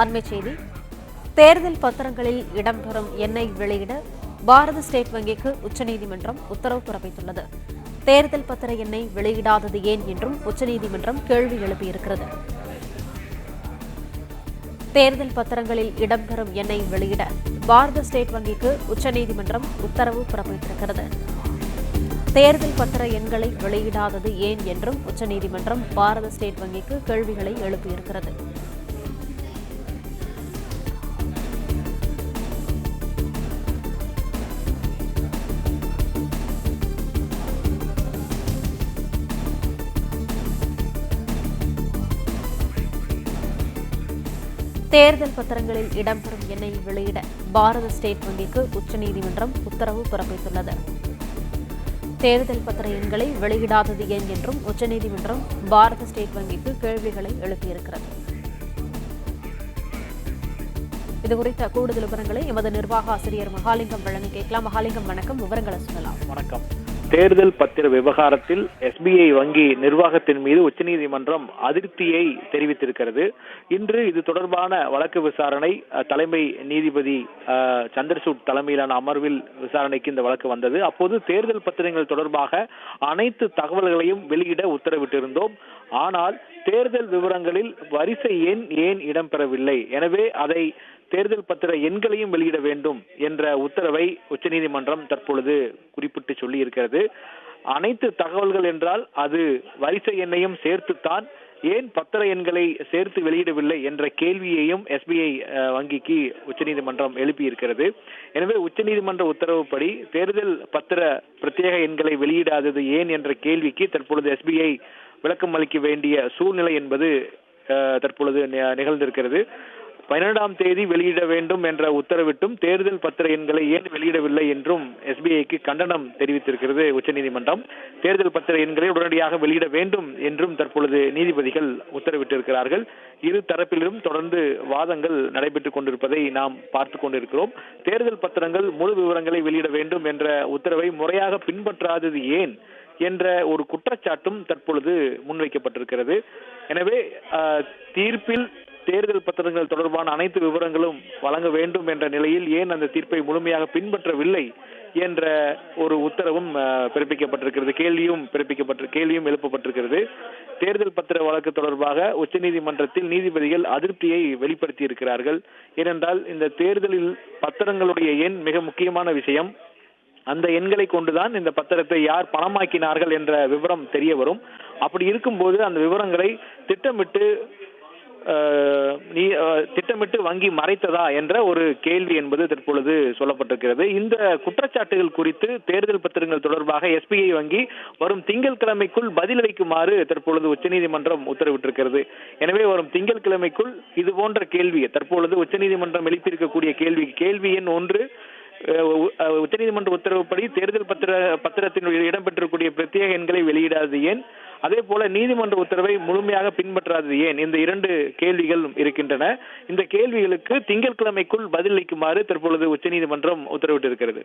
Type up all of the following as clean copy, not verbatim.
அண்மைச் செய்தி. தேர்தல் பத்திரங்களில் இடம்பெறும் எண்ணை வெளியிட பாரத ஸ்டேட் வங்கிக்கு உச்சநீதிமன்றம் உத்தரவு பிறப்பித்துள்ளது. தேர்தல் பத்திர எண்ணை வெளியிடாதது ஏன் என்றும் உச்சநீதிமன்றம் கேள்வி எழுப்பியிருக்கிறது. தேர்தல் பத்திரங்களில் இடம்பெறும் எண்ணை வெளியிட பாரத ஸ்டேட் வங்கிக்கு உச்சநீதிமன்றம் உத்தரவு பிறப்பித்திருக்கிறது. தேர்தல் பத்திர எண்களை வெளியிடாதது ஏன் என்றும் உச்சநீதிமன்றம் பாரத ஸ்டேட் வங்கிக்கு கேள்விகளை எழுப்பியிருக்கிறது. தேர்தல் பத்திரங்களில் இடம்பெறும் எண்ணை வெளியிட பாரத ஸ்டேட் வங்கிக்கு உச்சநீதிமன்றம் உத்தரவு பிறப்பித்துள்ளது. தேர்தல் பத்திர எண்களை வெளியிடாதது ஏன் என்றும் உச்சநீதிமன்றம் பாரத ஸ்டேட் வங்கிக்கு கேள்விகளை எழுப்பியிருக்கிறது. இதுகுறித்த கூடுதல் விவரங்களை எமது நிர்வாக ஆசிரியர் மகாலிங்கம் வழங்க கேட்கலாம். மகாலிங்கம், வணக்கம். விவரங்களை சொல்லலாம். வணக்கம். தேர்தல் பத்திர விவகாரத்தில் எஸ்பிஐ வங்கி நிர்வாகத்தின் மீது உச்சநீதிமன்றம் அதிருப்தியை தெரிவித்திருக்கிறது. இன்று இது தொடர்பான வழக்கு விசாரணை தலைமை நீதிபதி சந்திரசூட் தலைமையிலான அமர்வில் விசாரணைக்கு இந்த வழக்கு வந்தது. அப்போது தேர்தல் பத்திரங்கள் தொடர்பாக அனைத்து தகவல்களையும் வெளியிட உத்தரவிட்டிருந்தோம். ஆனால் தேர்தல் விவரங்களில் வரிசை எண் ஏன் இடம்பெறவில்லை, எனவே அதை தேர்தல் பத்திர எண்களையும் வெளியிட வேண்டும் என்ற உத்தரவை உச்சநீதிமன்றம் தற்பொழுது குறிப்பிட்டு சொல்லி இருக்கிறது. அனைத்து தகவல்கள் என்றால் அது வரிசை எண்ணையும் சேர்த்துத்தான், ஏன் பத்திர எண்களை சேர்த்து வெளியிடவில்லை என்ற கேள்வியையும் எஸ்பிஐ வங்கிக்கு உச்சநீதிமன்றம் எழுப்பியிருக்கிறது. எனவே உச்சநீதிமன்ற உத்தரவுப்படி தேர்தல் பத்திர பிரத்யேக எண்களை வெளியிடாதது ஏன் என்ற கேள்விக்கு தற்பொழுது எஸ்பிஐ விளக்கம் அளிக்க வேண்டிய சூழ்நிலை என்பது தற்பொழுது நிகழ்ந்திருக்கிறது. 12ஆம் தேதி வெளியிட வேண்டும் என்ற உத்தரவிட்டும் தேர்தல் பத்திர எண்களை ஏன் வெளியிடவில்லை என்றும் எஸ்பிஐக்கு கண்டனம் தெரிவித்திருக்கிறது உச்சநீதிமன்றம். தேர்தல் பத்திர எண்களை உடனடியாக வெளியிட வேண்டும் என்றும் தற்பொழுது நீதிபதிகள் உத்தரவிட்டிருக்கிறார்கள். இரு தரப்பிலும் தொடர்ந்து வாதங்கள் நடைபெற்றுக் கொண்டிருப்பதை நாம் பார்த்துக் கொண்டிருக்கிறோம். தேர்தல் பத்திரங்கள் முழு விவரங்களை வெளியிட வேண்டும் என்ற உத்தரவை முறையாக பின்பற்றாதது ஏன் என்ற ஒரு குற்றச்சாட்டும் தற்பொழுது முன்வைக்கப்பட்டிருக்கிறது. எனவே தீர்ப்பில் தேர்தல் பத்திரங்கள் தொடர்பான அனைத்து விவரங்களும் வழங்க வேண்டும் என்ற நிலையில் ஏன் அந்த தீர்ப்பை முழுமையாக பின்பற்றவில்லை என்ற ஒரு உத்தரவும் பிறப்பிக்கப்பட்டிருக்கிறது. கேள்வியும் எழுப்பப்பட்டிருக்கிறது. தேர்தல் பத்திர வழக்கு தொடர்பாக உச்சநீதிமன்றத்தில் நீதிபதிகள் அதிருப்தியை வெளிப்படுத்தி இருக்கிறார்கள். ஏனென்றால் இந்த தேர்தலில் பத்திரங்களுடைய எண் மிக முக்கியமான விஷயம். அந்த எண்களை கொண்டுதான் இந்த பத்திரத்தை யார் பணமாக்கினார்கள் என்ற விவரம் தெரிய வரும். அப்படி இருக்கும்போது அந்த விவரங்களை திட்டமிட்டு வங்கி மறைத்ததா என்ற ஒரு கேள்வி என்பது தற்பொழுது சொல்லப்பட்டிருக்கிறது. இந்த குற்றச்சாட்டுகள் குறித்து தேர்தல் பத்திரங்கள் தொடர்பாக எஸ்பிஐ வங்கி வரும் திங்கட்கிழமைக்குள் பதிலளிக்குமாறு தற்பொழுது உச்சநீதிமன்றம் உத்தரவிட்டிருக்கிறது. எனவே வரும் திங்கட்கிழமைக்குள் இது போன்ற கேள்வி தற்பொழுது உச்சநீதிமன்றம் எழுப்பியிருக்கக்கூடிய கேள்வி எண் 1, உச்சநீதிமன்ற உத்தரவுப்படி தேர்தல் பத்திரத்தின் இடம்பெற்றிருக்கூடிய பிரத்யேக எண்களை வெளியிடாதது ஏன், அதே போல நீதிமன்ற உத்தரவை முழுமையாக பின்பற்றாதது ஏன், இந்த 2 கேள்விகள் இருக்கின்றன. இந்த கேள்விகளுக்கு திங்கட்கிழமைக்குள் பதிலளிக்குமாறு தற்பொழுது உச்சநீதிமன்றம் உத்தரவிட்டிருக்கிறது.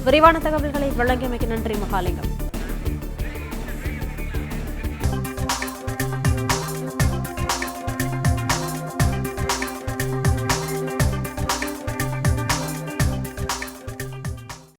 விரிவான தகவல்களை வழங்கியமைக்கு நன்றி மகாலிங்கம்.